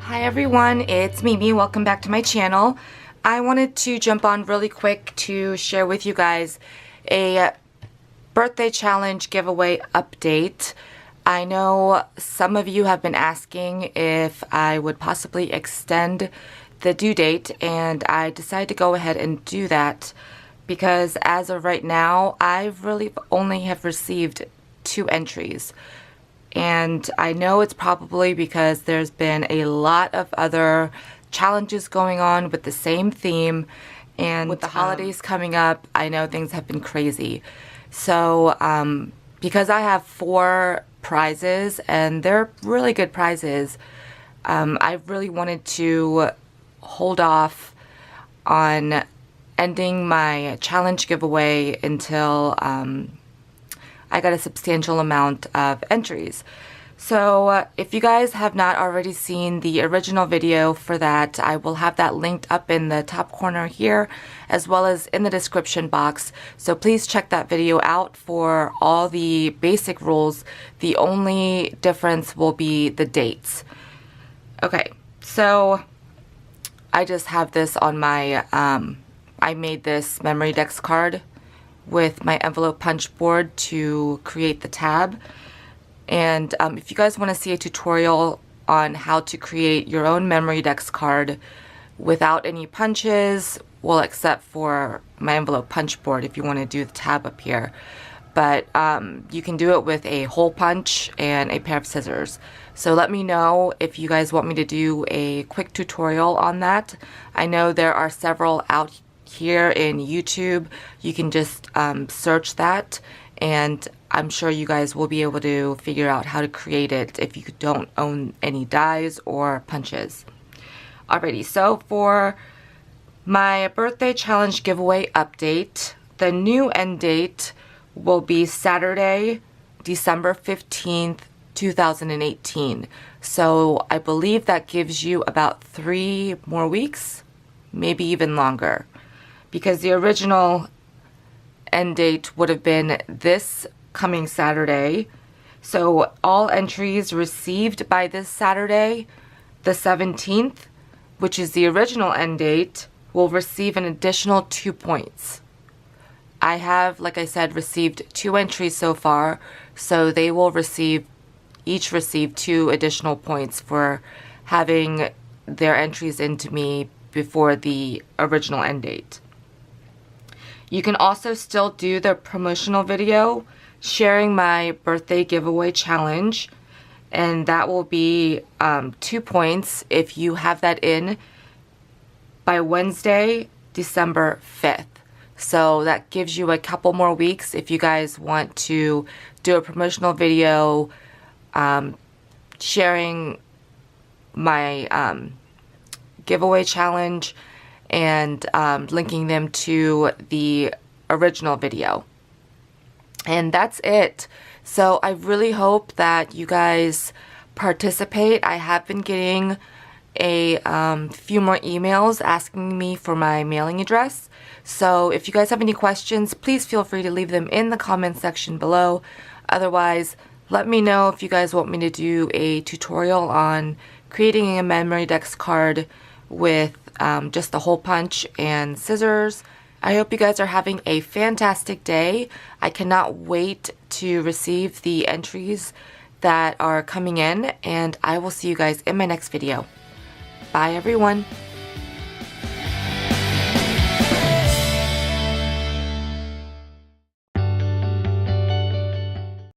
Hi everyone, it's Mimi. Welcome back to my channel. I wanted to jump on really quick to share with you guys a birthday challenge giveaway update. I know some of you have been asking if I would possibly extend the due date, and I decided to go ahead and do that because as of right now, I really only have received 2 entries. And I know it's probably because there's been a lot of other challenges going on with the same theme, and with the holidays coming up, I know things have been crazy. So because I have 4 prizes and they're really good prizes, I really wanted to hold off on ending my challenge giveaway until I got a substantial amount of entries. So if you guys have not already seen the original video for that, I will have that linked up in the top corner here as well as in the description box. So please check that video out for all the basic rules. The only difference will be the dates. Okay, so I just have this on my, I made this memory dex card with my envelope punch board to create the tab. And if you guys want to see a tutorial on how to create your own memory dex card without any punches, well, except for my envelope punch board if you want to do the tab up here, but you can do it with a hole punch and a pair of scissors. So let me know if you guys want me to do a quick tutorial on that. I know there are several out here in YouTube. You can just search that, and I'm sure you guys will be able to figure out how to create it if you don't own any dies or punches. Alrighty, so for my birthday challenge giveaway update, the new end date will be Saturday, December 15th, 2018. So I believe that gives you about 3 more weeks, maybe even longer, because the original end date would have been this coming Saturday. So all entries received by this Saturday, the 17th, which is the original end date, will receive an additional 2 points. I have, like I said, received 2 entries so far, so they will each receive 2 additional points for having their entries into me before the original end date. You can also still do the promotional video sharing my birthday giveaway challenge, and that will be 2 points if you have that in by Wednesday, December 5th. So that gives you a couple more weeks if you guys want to do a promotional video sharing my giveaway challenge and linking them to the original video. And that's it. So I really hope that you guys participate. I have been getting a few more emails asking me for my mailing address. So if you guys have any questions, please feel free to leave them in the comment section below. Otherwise, let me know if you guys want me to do a tutorial on creating a memory dex card with just the hole punch and scissors. I hope you guys are having a fantastic day. I cannot wait to receive the entries that are coming in, and I will see you guys in my next video. Bye everyone.